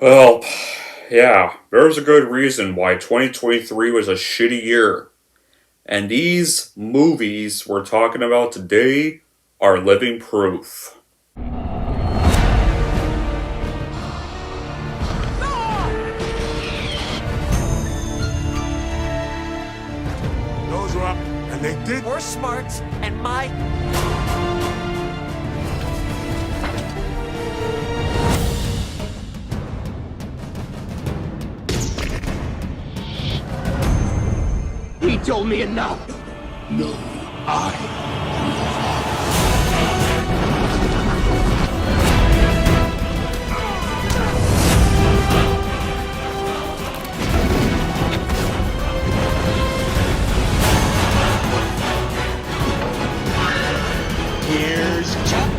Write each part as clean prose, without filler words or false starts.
Well, yeah, there's a good reason why 2023 was a shitty year. And these movies we're talking about today are living proof. Those were up, and they did. We're smart, and my... He told me enough. No, I. Here's Chuck.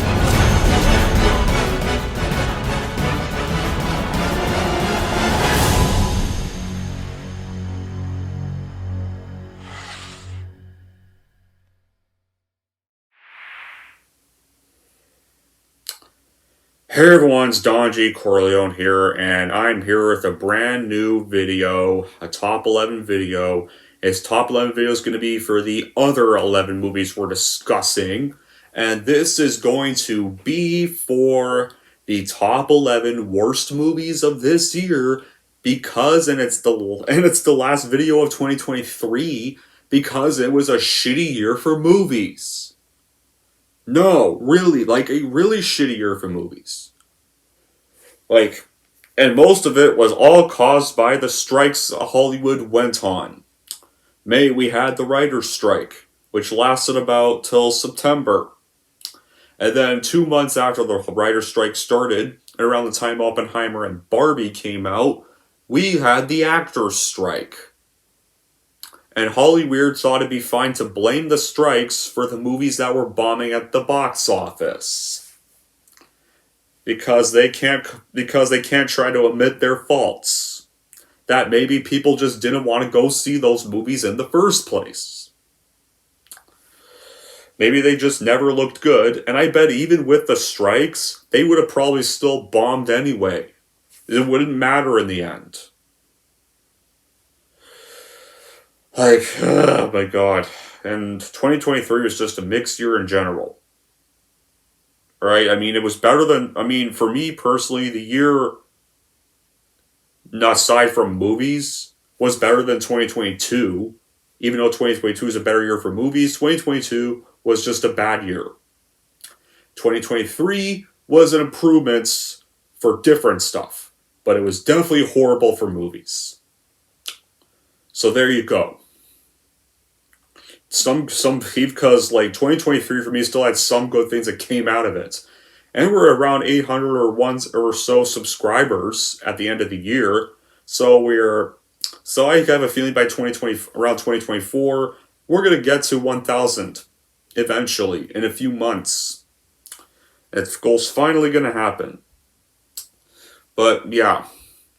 Hey everyone, it's Don G. Corleone here, and I'm here with a brand new video, a top 11 video. Its top 11 video is going to be for the other 11 movies we're discussing, and this is going to be for the top 11 worst movies of this year, because, and it's the last video of 2023, because it was a shitty year for movies. No, really, like a really shitty year for movies. And most of it was all caused by the strikes Hollywood went on. We had the writer's strike, which lasted about till September. And then 2 months after the writer's strike started, around the time Oppenheimer and Barbie came out, we had the actor's strike. And Hollyweird thought it'd be fine to blame the strikes for the movies that were bombing at the box office. Because they can't try to admit their faults. That maybe people just didn't want to go see those movies in the first place. Maybe they just never looked good, and I bet even with the strikes, they would have probably still bombed anyway. It wouldn't matter in the end. Oh my god. And 2023 was just a mixed year in general. Right? I mean, it was better than, for me personally, the year, aside from movies, was better than 2022. Even though 2022 is a better year for movies, 2022 was just a bad year. 2023 was an improvement for different stuff, but it was definitely horrible for movies. So there you go. Because 2023 for me still had some good things that came out of it. And we're around 800 or so subscribers at the end of the year. So I have a feeling by around 2024, we're going to get to 1,000 eventually in a few months. That goal's finally going to happen. But yeah.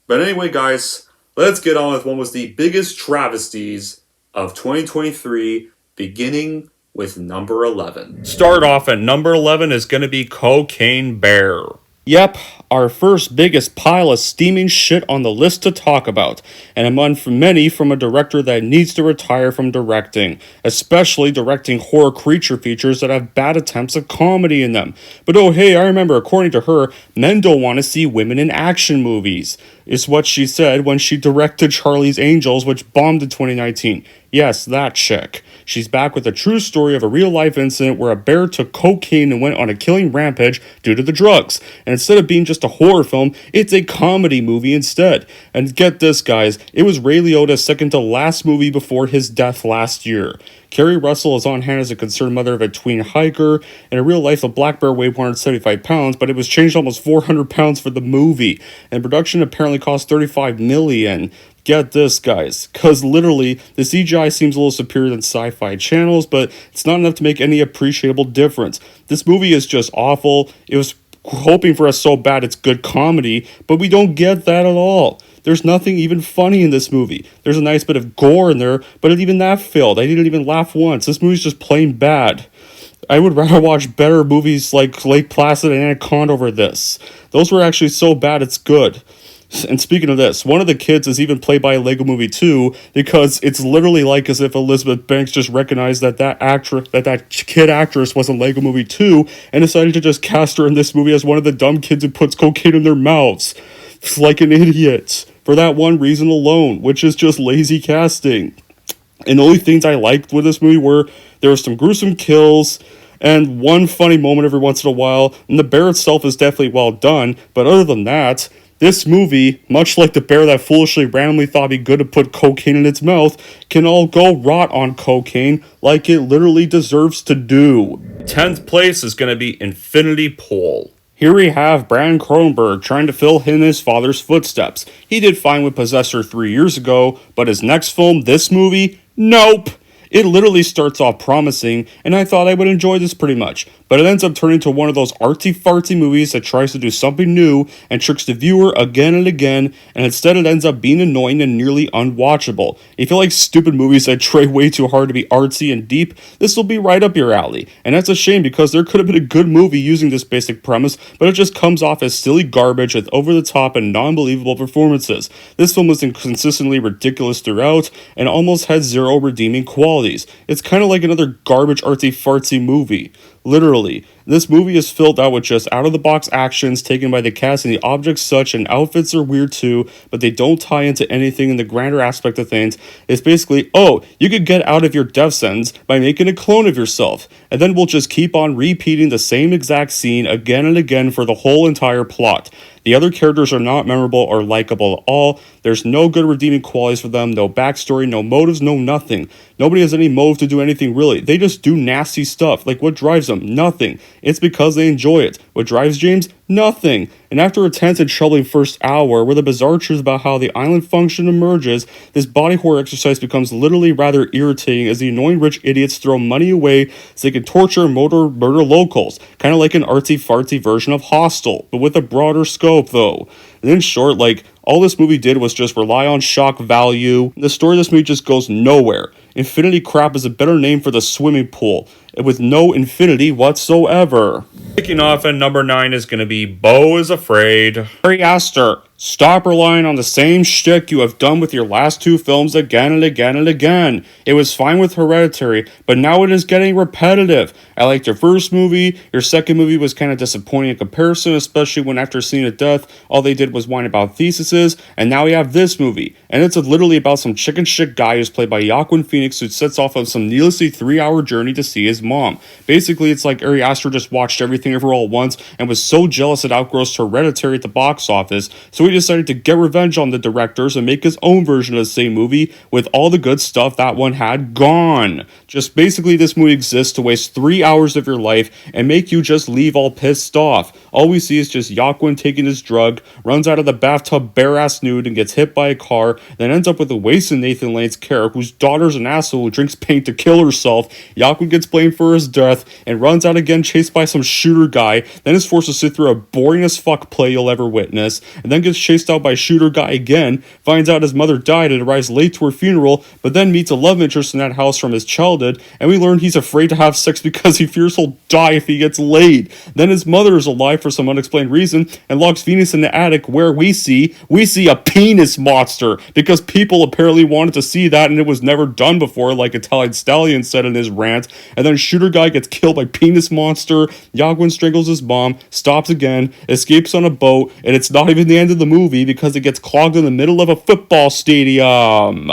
But anyway, guys, let's get on with what was the biggest travesties of 2023, beginning with number 11. Start off at number 11 is going to be Cocaine Bear. Yep, our first biggest pile of steaming shit on the list to talk about, and among many from a director that needs to retire from directing, especially directing horror creature features that have bad attempts at comedy in them. But oh hey, I remember, according to her, men don't want to see women in action movies, is what she said when she directed Charlie's Angels, which bombed in 2019. Yes, that chick. She's back with a true story of a real-life incident where a bear took cocaine and went on a killing rampage due to the drugs. And instead of being just a horror film, it's a comedy movie instead. And get this, guys, it was Ray Liotta's second to last movie before his death last year. Kerry Russell is on hand as a concerned mother of a tween hiker. In real life, the black bear weighed 175 pounds, but it was changed almost 400 pounds for the movie. And production apparently cost $35 million. Get this, guys, because literally, the CGI seems a little superior than sci-fi channels, but it's not enough to make any appreciable difference. This movie is just awful. It was hoping for us so bad it's good comedy, but we don't get that at all. There's nothing even funny in this movie. There's a nice bit of gore in there, but even that failed. I didn't even laugh once. This movie's just plain bad. I would rather watch better movies like Lake Placid and Anaconda over this. Those were actually so bad it's good. And speaking of this, one of the kids is even played by Lego Movie 2 because it's literally like as if Elizabeth Banks just recognized that kid actress was in Lego Movie 2 and decided to just cast her in this movie as one of the dumb kids who puts cocaine in their mouths. It's like an idiot. For that one reason alone, which is just lazy casting. And the only things I liked with this movie were there were some gruesome kills and one funny moment every once in a while, and the bear itself is definitely well done, but other than that, this movie, much like the bear that foolishly randomly thought it'd be good to put cocaine in its mouth, can all go rot on cocaine like it literally deserves to do. 10th place is going to be Infinity Pool. Here we have Brandon Cronenberg trying to fill in his father's footsteps. He did fine with Possessor 3 years ago, but his next film, this movie, nope! It literally starts off promising, and I thought I would enjoy this pretty much, but it ends up turning to one of those artsy-fartsy movies that tries to do something new and tricks the viewer again and again, and instead it ends up being annoying and nearly unwatchable. If you like stupid movies that try way too hard to be artsy and deep, this will be right up your alley, and that's a shame because there could have been a good movie using this basic premise, but it just comes off as silly garbage with over-the-top and non-believable performances. This film was consistently ridiculous throughout, and almost had zero redeeming qualities. It's kind of like another garbage artsy-fartsy movie. Literally. This movie is filled out with just out-of-the-box actions taken by the cast and the objects such, and outfits are weird too, but they don't tie into anything in the grander aspect of things. It's basically, oh, you could get out of your death sentence by making a clone of yourself, and then we'll just keep on repeating the same exact scene again and again for the whole entire plot. The other characters are not memorable or likable at all. There's no good redeeming qualities for them, no backstory, no motives, no nothing. Nobody has any motive to do anything really. They just do nasty stuff. Like, what drives them? Nothing. It's because they enjoy it. What drives James? Nothing. And after a tense and troubling first hour, where the bizarre truth about how the island function emerges, this body horror exercise becomes literally rather irritating as the annoying rich idiots throw money away so they can torture and murder locals. Kind of like an artsy-fartsy version of Hostel, but with a broader scope though. And in short, like, all this movie did was just rely on shock value. The story of this movie just goes nowhere. Infinity Crap is a better name for the swimming pool, with no infinity whatsoever. Kicking off at number 9 is going to be Beau is Afraid. Ari Aster, stop relying on the same shtick you have done with your last 2 films again and again and again. It was fine with Hereditary, but now it is getting repetitive. I liked your first movie, your second movie was kind of disappointing in comparison, especially when after seeing a death, all they did was whine about theses, and now we have this movie, and it's literally about some chicken shit guy who's played by Joaquin Phoenix who sets off on some needlessly 3-hour journey to see his mom. Basically, it's like Ari Aster just watched everything ever all at once and was so jealous it outgrossed Hereditary at the box office, so he decided to get revenge on the directors and make his own version of the same movie with all the good stuff that one had gone. Just basically, this movie exists to waste 3 hours of your life and make you just leave all pissed off. All we see is just Joaquin taking his drug, runs out of the bathtub bare-ass nude and gets hit by a car, then ends up with a wasted Nathan Lane's character whose daughter's an asshole who drinks paint to kill herself. Joaquin gets blamed for his death and runs out again chased by some shooter guy, then is forced to sit through a boring as fuck play you'll ever witness, and then gets chased out by shooter guy again, finds out his mother died and arrives late to her funeral, but then meets a love interest in that house from his childhood, and we learn he's afraid to have sex because he fears he'll die if he gets laid. Then his mother is alive for some unexplained reason and locks Venus in the attic where we see a penis monster because people apparently wanted to see that and it was never done before, like Italian Stallion said in his rant. And then shooter guy gets killed by penis monster, Joaquin strangles his mom, stops again, escapes on a boat, and it's not even the end of the movie because it gets clogged in the middle of a football stadium.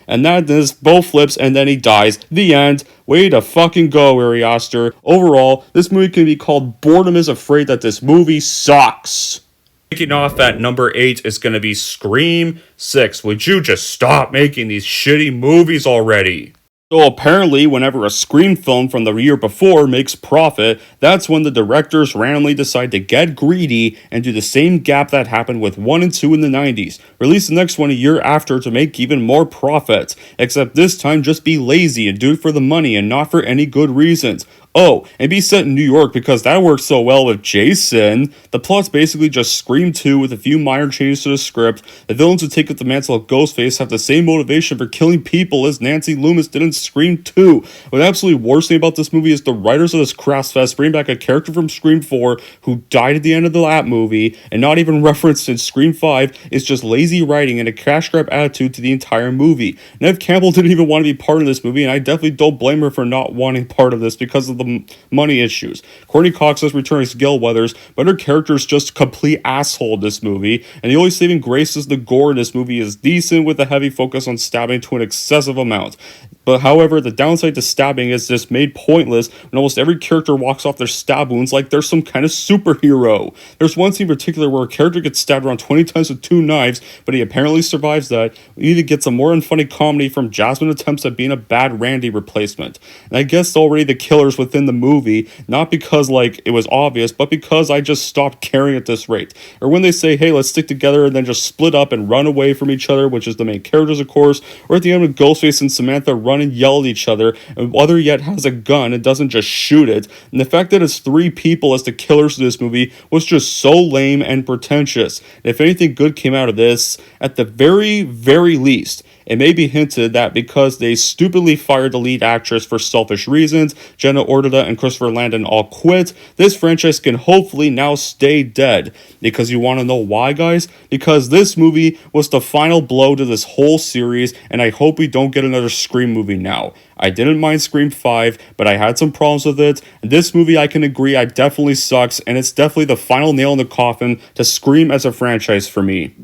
And that is Beau flips and then he dies. The end. Way to fucking go, Ari Aster. Overall, this movie can be called Boredom is Afraid that this movie sucks. Kicking off at number 8 is going to be Scream 6. Would you just stop making these shitty movies already? So apparently, whenever a Scream film from the year before makes profit, that's when the directors randomly decide to get greedy and do the same gap that happened with 1 and 2 in the 90s. Release the next one a year after to make even more profit. Except this time just be lazy and do it for the money and not for any good reasons. Oh, and be set in New York because that works so well with Jason. The plot's basically just Scream 2 with a few minor changes to the script. The villains who take up the mantle of Ghostface have the same motivation for killing people as Nancy Loomis did in Scream 2. What absolutely worst thing about this movie is the writers of this crass fest bring back a character from Scream 4 who died at the end of that movie and not even referenced in Scream 5 is just lazy writing and a cash grab attitude to the entire movie. Neve Campbell didn't even want to be part of this movie, and I definitely don't blame her for not wanting part of this because of the money issues. Courtney Cox is returning as Gail Weathers, but her character is just a complete asshole in this movie, and the only saving grace is the gore in this movie is decent with a heavy focus on stabbing to an excessive amount. But however, the downside to stabbing is just made pointless when almost every character walks off their stab wounds like they're some kind of superhero. There's one scene in particular where a character gets stabbed around 20 times with 2 knives, but he apparently survives that. We need to get some more unfunny comedy from Jasmine attempts at being a bad Randy replacement. And I guess already the killer's within the movie, not because like it was obvious, but because I just stopped caring at this rate. Or when they say, hey, let's stick together and then just split up and run away from each other, which is the main characters of course, or at the end with Ghostface and Samantha run and yell at each other, and other yet has a gun and doesn't just shoot it. And the fact that it's 3 people as the killers of this movie was just so lame and pretentious. And if anything good came out of this, at the very, very least, it may be hinted that because they stupidly fired the lead actress for selfish reasons, Jenna Ortega and Christopher Landon all quit, this franchise can hopefully now stay dead. Because you want to know why, guys? Because this movie was the final blow to this whole series, and I hope we don't get another Scream movie now. I didn't mind Scream 5, but I had some problems with it. And this movie, I can agree, I definitely sucks, and it's definitely the final nail in the coffin to Scream as a franchise for me.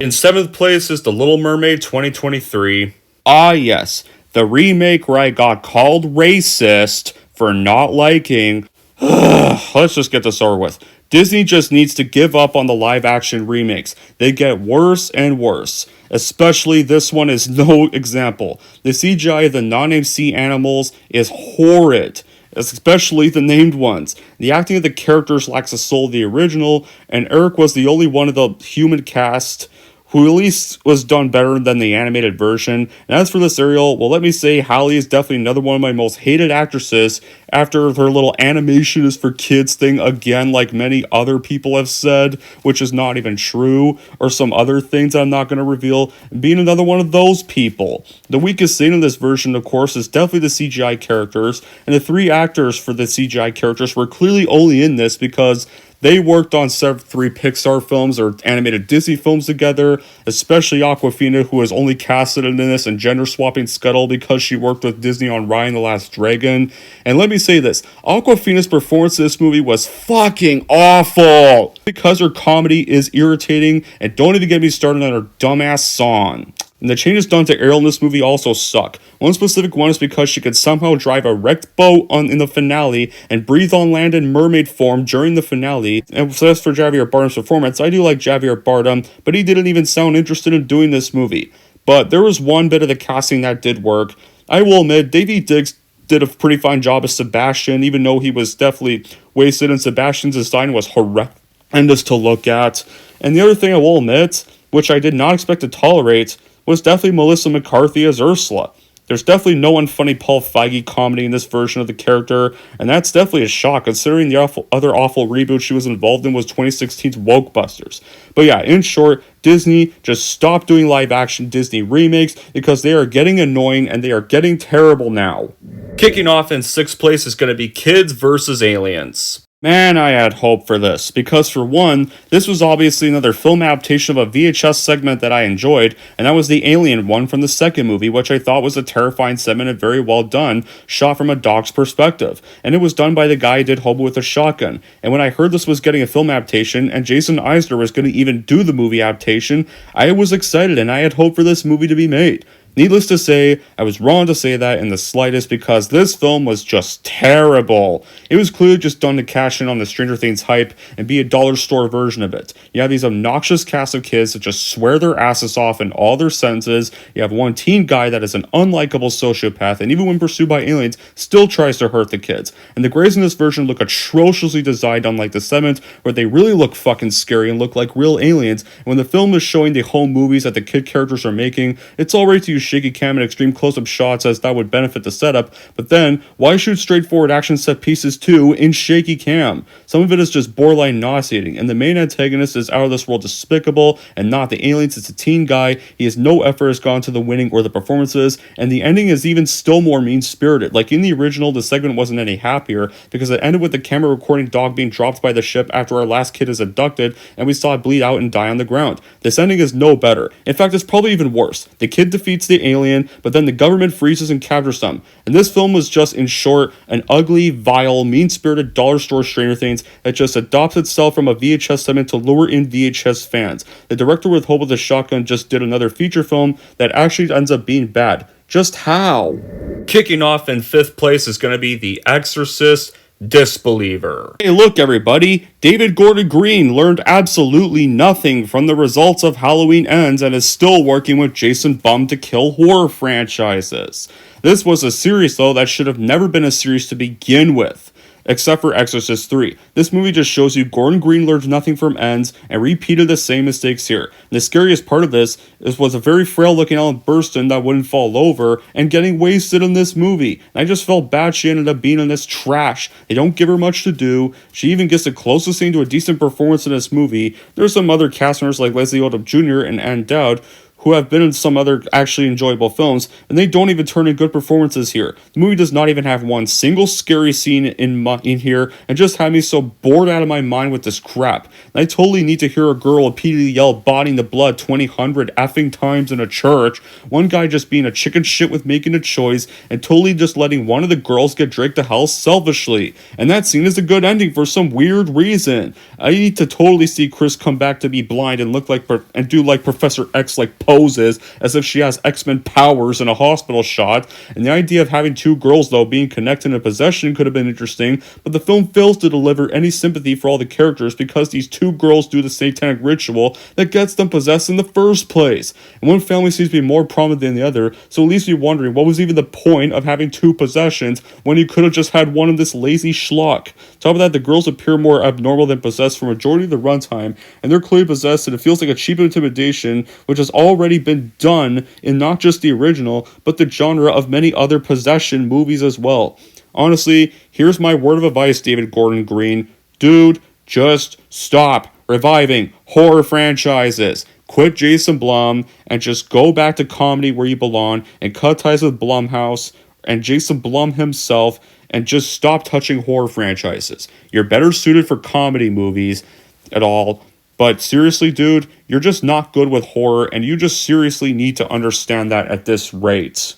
In 7th place is The Little Mermaid 2023. Ah yes, the remake where I got called racist for not liking... Let's just get this over with. Disney just needs to give up on the live action remakes. They get worse and worse. Especially this one is no example. The CGI of the non-named sea animals is horrid. Especially the named ones. The acting of the characters lacks the soul of the original, and Eric was the only one of the human cast who at least was done better than the animated version. And as for this Ariel, well, let me say Halle is definitely another one of my most hated actresses after her little animation is for kids thing again, like many other people have said, which is not even true, or some other things I'm not going to reveal, being another one of those people. The weakest scene in this version, of course, is definitely the CGI characters, and the 3 actors for the CGI characters were clearly only in this because they worked on 3 Pixar films or animated Disney films together, especially Awkwafina, who was only casted in this, and gender-swapping Scuttle because she worked with Disney on Raya the Last Dragon. And let me say this, Awkwafina's performance in this movie was fucking awful! Because her comedy is irritating, and don't even get me started on her dumbass song. And the changes done to Ariel in this movie also suck. One specific one is because she could somehow drive a wrecked boat in the finale and breathe on land in mermaid form during the finale. And so as for Javier Bardem's performance, I do like Javier Bardem, but he didn't even sound interested in doing this movie. But there was one bit of the casting that did work. I will admit, Davey Diggs did a pretty fine job as Sebastian, even though he was definitely wasted, and Sebastian's design was horrendous to look at. And the other thing I will admit, which I did not expect to tolerate, was definitely Melissa McCarthy as Ursula. There's definitely no unfunny Paul Feige comedy in this version of the character, and that's definitely a shock considering the other awful reboot she was involved in was 2016's Wokebusters. But yeah, in short, Disney just stop doing live action Disney remakes because they are getting annoying and they are getting terrible now. Kicking off in 6th place is going to be Kids vs. Aliens. Man, I had hope for this, because for one, this was obviously another film adaptation of a VHS segment that I enjoyed, and that was the Alien one from the second movie, which I thought was a terrifying segment and very well done, shot from a dog's perspective. And it was done by the guy who did Hobo with a Shotgun. And when I heard this was getting a film adaptation, and Jason Eisner was going to even do the movie adaptation, I was excited and I had hope for this movie to be made. Needless to say, I was wrong to say that in the slightest because this film was just terrible. It was clearly just done to cash in on the Stranger Things hype and be a dollar store version of it. You have these obnoxious cast of kids that just swear their asses off in all their sentences. You have one teen guy that is an unlikable sociopath and even when pursued by aliens, still tries to hurt the kids. And the Greys in this version look atrociously designed unlike the 7th, where they really look fucking scary and look like real aliens. And when the film is showing the home movies that the kid characters are making, it's already to use shaky cam and extreme close-up shots as that would benefit the setup, but then, why shoot straightforward action set pieces too in shaky cam? Some of it is just borderline nauseating, and the main antagonist is out of this world despicable, and not the aliens, it's a teen guy. He has no effort has gone to the winning or the performances, and the ending is even still more mean-spirited. Like in the original, the segment wasn't any happier, because it ended with the camera recording dog being dropped by the ship after our last kid is abducted, and we saw it bleed out and die on the ground. This ending is no better. In fact, it's probably even worse. The kid defeats the alien, but then the government freezes and captures them. And this film was just, in short, an ugly, vile, mean-spirited dollar store Stranger Things that just adopts itself from a VHS segment to lure in VHS fans. The director with Hope with a Shotgun just did another feature film that actually ends up being bad. Just how? Kicking off in 5th place is going to be The Exorcist Disbeliever. Hey, look everybody, David Gordon Green learned absolutely nothing from the results of Halloween Ends and is still working with Jason Blum to kill horror franchises. This was a series though that should have never been a series to begin with. Except for Exorcist 3. This movie just shows you Gordon Green learned nothing from Ends and repeated the same mistakes here. And the scariest part of this was a very frail looking Ellen Burstyn that wouldn't fall over and getting wasted in this movie. And I just felt bad she ended up being in this trash. They don't give her much to do. She even gets the closest thing to a decent performance in this movie. There's some other cast members like Leslie Odom Jr. and Ann Dowd who have been in some other actually enjoyable films, and they don't even turn in good performances here. The movie does not even have one single scary scene in here, and just had me so bored out of my mind with this crap. And I totally need to hear a girl repeatedly yell "body in the blood" 2,000 effing times in a church, one guy just being a chicken shit with making a choice, and totally just letting one of the girls get dragged to hell selfishly. And that scene is a good ending for some weird reason. I need to totally see Chris come back to be blind and look like and do like Professor X like poses as if she has X-Men powers in a hospital shot. And the idea of having two girls though being connected in possession could have been interesting, but the film fails to deliver any sympathy for all the characters because these two girls do the satanic ritual that gets them possessed in the first place. And one family seems to be more prominent than the other, so at least you're wondering what was even the point of having two possessions when you could have just had one of this lazy schlock. Top of that, the girls appear more abnormal than possessed for majority of the runtime, and they're clearly possessed, and it feels like a cheap intimidation, which has already been done in not just the original, but the genre of many other possession movies as well. Honestly, here's my word of advice, David Gordon Green. Dude, just stop reviving horror franchises. Quit Jason Blum and just go back to comedy where you belong and cut ties with Blumhouse and Jason Blum himself and just stop touching horror franchises. You're better suited for comedy movies at all. But seriously, dude, you're just not good with horror, and you just seriously need to understand that at this rate.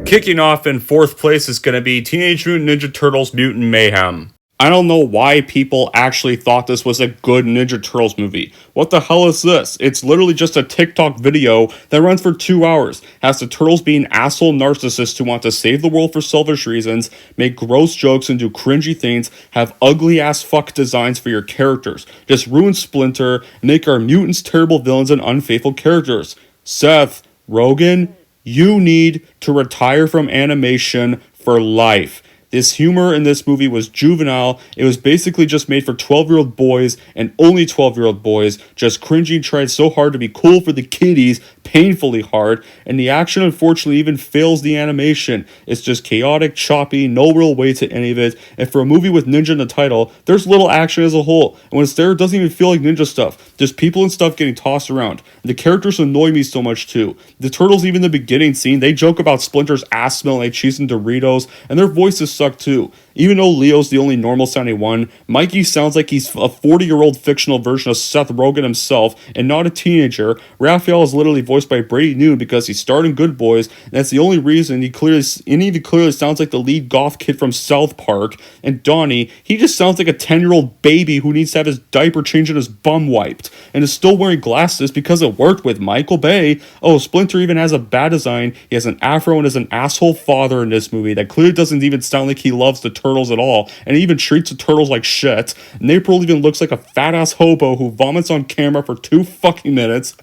Kicking off in 4th place is going to be Teenage Mutant Ninja Turtles Mutant Mayhem. I don't know why people actually thought this was a good Ninja Turtles movie. What the hell is this? It's literally just a TikTok video that runs for 2 hours. Has the Turtles being asshole narcissists who want to save the world for selfish reasons, make gross jokes and do cringy things, have ugly ass fuck designs for your characters, just ruin Splinter, make our mutants terrible villains and unfaithful characters. Seth Rogen, you need to retire from animation for life. This humor in this movie was juvenile. It was basically just made for 12-year-old boys and only 12-year-old boys, just cringing, tried so hard to be cool for the kiddies, painfully hard, and the action unfortunately even fails the animation. It's just chaotic, choppy, no real weight to any of it, and for a movie with ninja in the title, there's little action as a whole, and when it's there, it doesn't even feel like ninja stuff. Just people and stuff getting tossed around. And the characters annoy me so much too. The Turtles, even the beginning scene, they joke about Splinter's ass smelling like cheese and Doritos, and their voices suck too. Even though Leo's the only normal sounding one, Mikey sounds like he's a 40-year-old fictional version of Seth Rogen himself and not a teenager. Raphael is literally voiced by Brady Noon because he starred in Good Boys, and that's the only reason he clearly sounds like the lead goth kid from South Park. And Donnie, he just sounds like a 10-year-old baby who needs to have his diaper changed and his bum wiped, and is still wearing glasses because it worked with Michael Bay. Oh, Splinter even has a bad design. He has an afro and is an asshole father in this movie that clearly doesn't even sound like he loves the turtles at all, and he even treats the turtles like shit. And April even looks like a fat-ass hobo who vomits on camera for 2 fucking minutes.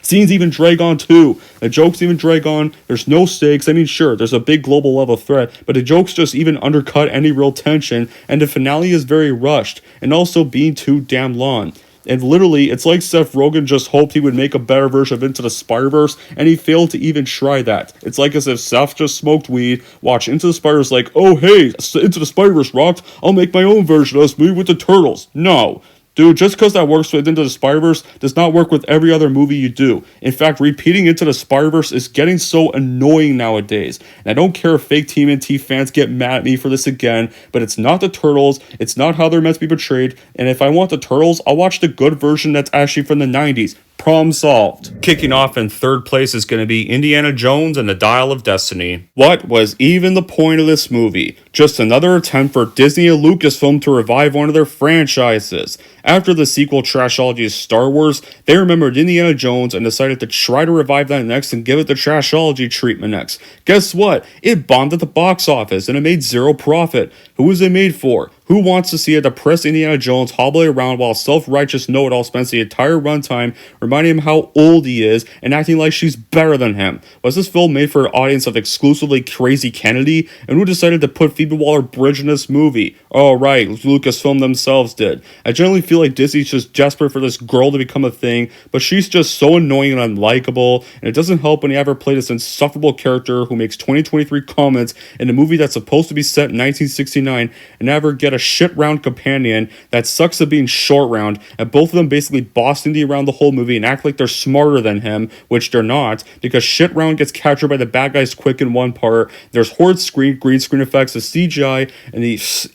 Scenes even drag on too. The jokes even drag on. There's no stakes. I mean, sure, there's a big global level threat, but the jokes just even undercut any real tension, and the finale is very rushed, and also being too damn long. And literally, it's like Seth Rogen just hoped he would make a better version of Into the Spider-Verse, and he failed to even try that. It's like as if Seth just smoked weed, watched Into the Spider-Verse like, oh hey, Into the Spider-Verse rocked, I'll make my own version of this movie with the Turtles. No. Dude, just because that works with Into the Spider-Verse does not work with every other movie you do. In fact, repeating Into the Spider-Verse is getting so annoying nowadays. And I don't care if fake TMNT fans get mad at me for this again, but it's not the Turtles, it's not how they're meant to be portrayed, and if I want the Turtles, I'll watch the good version that's actually from the 90s. Problem solved. Kicking off in third place is going to be Indiana Jones and the Dial of Destiny. What was even the point of this movie? Just another attempt for Disney and Lucasfilm to revive one of their franchises. After the sequel trashology of Star Wars, they remembered Indiana Jones and decided to try to revive that next and give it the trashology treatment next. Guess what? It bombed at the box office and it made zero profit. Who was it made for? Who wants to see a depressed Indiana Jones hobbling around while a self-righteous know-it-all spends the entire runtime reminding him how old he is and acting like she's better than him? Was this film made for an audience of exclusively crazy Kennedy? And who decided to put Phoebe Waller-Bridge in this movie? Oh right, Lucasfilm themselves did. I generally feel like Disney's just desperate for this girl to become a thing, but she's just so annoying and unlikable, and it doesn't help when you ever play this insufferable character who makes 2023 comments in a movie that's supposed to be set in 1969 and never get a shit round companion that sucks at being short round, and both of them basically boss Indy around the whole movie and act like they're smarter than him, which they're not, because shit round gets captured by the bad guys quick in one part. There's horrid green screen effects, the CGI, and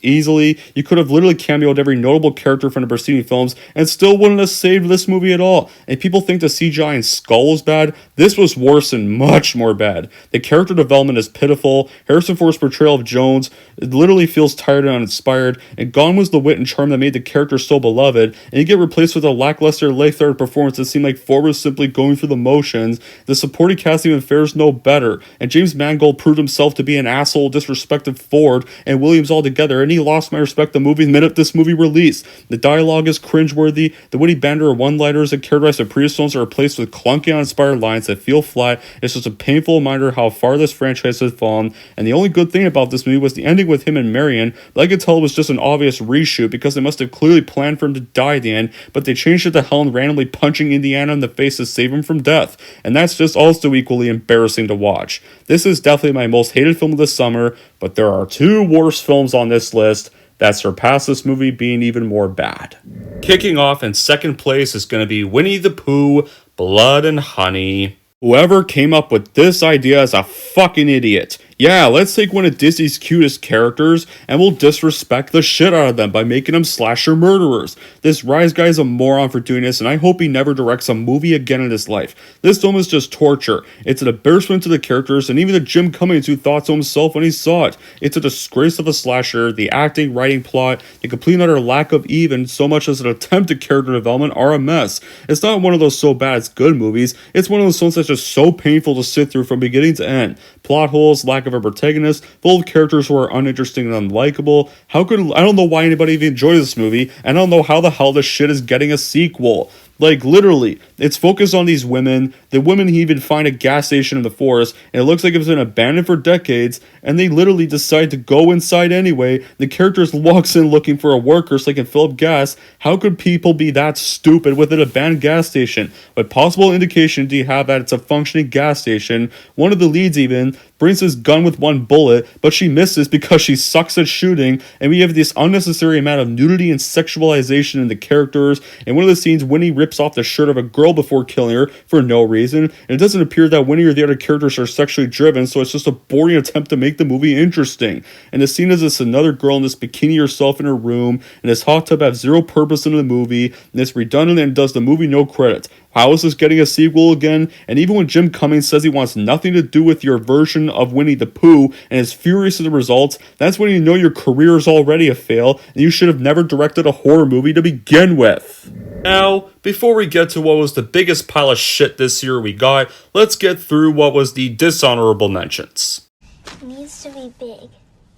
easily you could have literally cameoed every notable character from the preceding films and still wouldn't have saved this movie at all. And people think the CGI in Skull was bad. This was worse and much more bad. The character development is pitiful. Harrison Ford's portrayal of Jones literally feels tired and uninspired, and gone was the wit and charm that made the character so beloved, and you get replaced with a lackluster late-third performance that seemed like Ford was simply going through the motions. The supporting cast even fares no better, and James Mangold proved himself to be an asshole, disrespected Ford and Williams altogether, and he lost my respect the minute this movie released. The dialogue is cringeworthy, the witty banter or one-liners that characterize the previous films are replaced with clunky uninspired lines that feel flat. It's just a painful reminder how far this franchise has fallen, and the only good thing about this movie was the ending with him and Marion, but I could tell it was just an obvious reshoot because they must have clearly planned for him to die at the end, but they changed it to Helen randomly punching Indiana in the face to save him from death, and that's just also equally embarrassing to watch. This is definitely my most hated film of the summer, but there are two worse films on this list that surpass this movie being even more bad. Kicking off in second place is going to be Winnie the Pooh, Blood and Honey. Whoever came up with this idea is a fucking idiot. Yeah, let's take one of Disney's cutest characters and we'll disrespect the shit out of them by making them slasher murderers. This Rise guy is a moron for doing this, and I hope he never directs a movie again in his life. This film is just torture. It's an embarrassment to the characters and even to Jim Cummings, who thought so himself when he saw it. It's a disgrace of a slasher. The acting, writing, plot, the complete and utter lack of even so much as an attempt at character development are a mess. It's not one of those so bad it's good movies. It's one of those films that's just so painful to sit through from beginning to end. Plot holes, lack of a protagonist, full of characters who are uninteresting and unlikable. I don't know why anybody even enjoys this movie, and I don't know how the hell this shit is getting a sequel. Like, literally, it's focused on these women. The women even find a gas station in the forest, and it looks like it's been abandoned for decades, and they literally decide to go inside anyway. The characters walks in looking for a worker so they can fill up gas. How could people be that stupid with an abandoned gas station? What possible indication do you have that it's a functioning gas station? One of the leads even brings his gun with one bullet, but she misses because she sucks at shooting, and we have this unnecessary amount of nudity and sexualization in the characters. In one of the scenes, Winnie rips off the shirt of a girl before killing her for no reason, and it doesn't appear that Winnie or the other characters are sexually driven, so it's just a boring attempt to make the movie interesting. And the scene is this another girl in this bikini herself in her room, and this hot tub has zero purpose in the movie, and it's redundant and does the movie no credit. How is this getting a sequel again? And even when Jim Cummings says he wants nothing to do with your version of Winnie the Pooh and is furious at the results, that's when you know your career is already a fail and you should have never directed a horror movie to begin with. Now, before we get to what was the biggest pile of shit this year we got, let's get through what was the dishonorable mentions. It needs to be big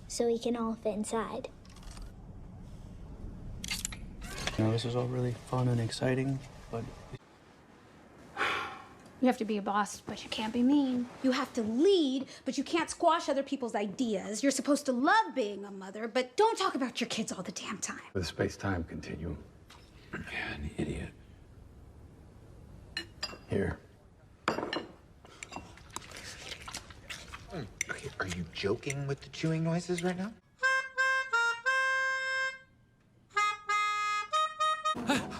so we can all fit inside. You know, this is all really fun and exciting, but you have to be a boss, but you can't be mean. You have to lead, but you can't squash other people's ideas. You're supposed to love being a mother, but don't talk about your kids all the damn time. With a space-time continuum, An idiot. Here. Okay, are you joking with the chewing noises right now?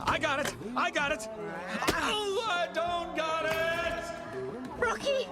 I got it! I got it! Oh, I don't got it! Rocky!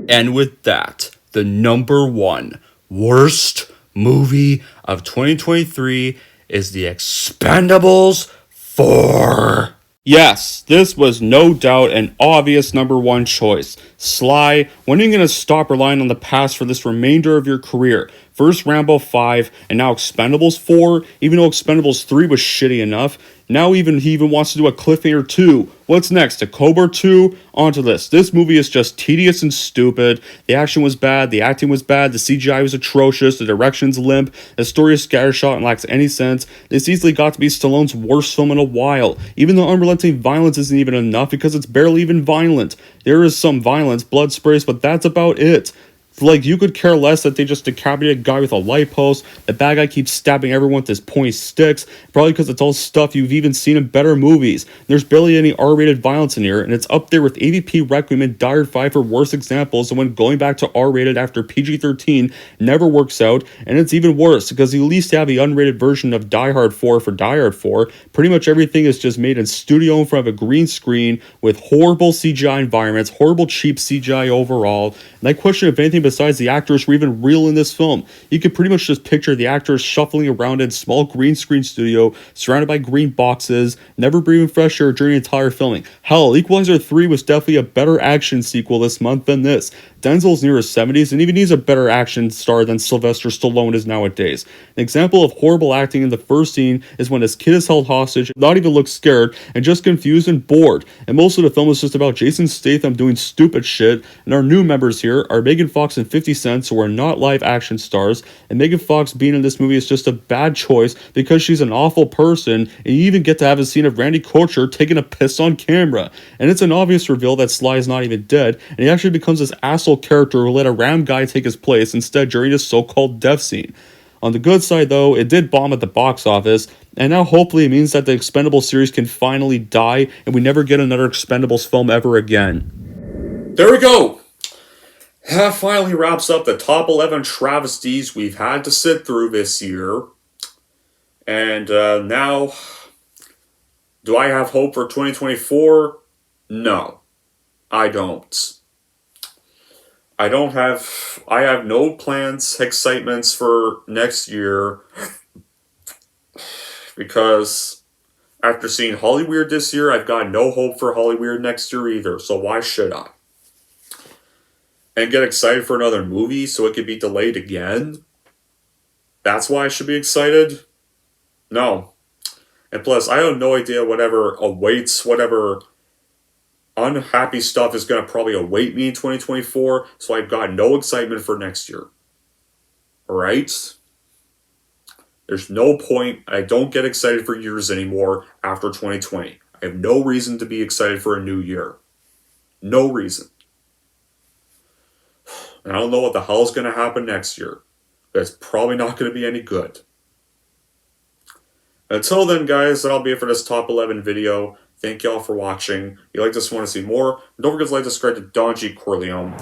And with that, the number one worst movie of 2023 is The Expendables 4. Yes, this was no doubt an obvious number one choice. Sly, when are you going to stop relying on the past for this remainder of your career? First Rambo 5, and now Expendables 4, even though Expendables 3 was shitty enough. Now he even wants to do a Cliffhanger 2. What's next? A Cobra 2? Onto this. This movie is just tedious and stupid. The action was bad, the acting was bad, the CGI was atrocious, the direction's limp, the story is scattershot and lacks any sense. This easily got to be Stallone's worst film in a while. Even the unrelenting violence isn't even enough because it's barely even violent. There is some violence, blood sprays, but that's about it. Like, you could care less that they just decapitated a guy with a light post. The bad guy keeps stabbing everyone with his pointy sticks, probably because it's all stuff you've even seen in better movies. There's barely any R-rated violence in here, and it's up there with AVP Requiem and Die Hard 5 for worse examples of when going back to R-rated after PG-13 never works out, and it's even worse, because you at least have the unrated version of Die Hard 4 for Die Hard 4. Pretty much everything is just made in studio in front of a green screen, with horrible CGI environments, horrible cheap CGI overall, and I question if anything besides the actors were even real in this film. You could pretty much just picture the actors shuffling around in small green screen studio, surrounded by green boxes, never breathing fresh air during the entire filming. Hell, Equalizer 3 was definitely a better action sequel this month than this. Denzel's near his 70s, and even he's a better action star than Sylvester Stallone is nowadays. An example of horrible acting in the first scene is when his kid is held hostage, not even looks scared, and just confused and bored. And most of the film is just about Jason Statham doing stupid shit, and our new members here are Megan Fox and 50 Cent, who are not live action stars, and Megan Fox being in this movie is just a bad choice because she's an awful person, and you even get to have a scene of Randy Couture taking a piss on camera. And it's an obvious reveal that Sly is not even dead, and he actually becomes this asshole character who let a random guy take his place instead during his so-called death scene. On the good side though, it did bomb at the box office, and now hopefully it means that the Expendables series can finally die and we never get another Expendables film ever again. There we go! That finally wraps up the top 11 travesties we've had to sit through this year. And now, do I have hope for 2024? No, I don't. I have no plans, excitements for next year, because after seeing Hollyweird this year, I've got no hope for Hollyweird next year either, so why should I? And get excited for another movie so it could be delayed again? That's why I should be excited? No. And plus, I have no idea whatever awaits, whatever unhappy stuff is going to probably await me in 2024, so I've got no excitement for next year. Alright? There's no point. I don't get excited for years anymore after 2020. I have no reason to be excited for a new year. No reason. And I don't know what the hell is going to happen next year. But it's probably not going to be any good. Until then, guys, that'll be it for this top 11 video. Thank y'all for watching. If you like this and want to see more, don't forget to like, subscribe to Don G. Corleone.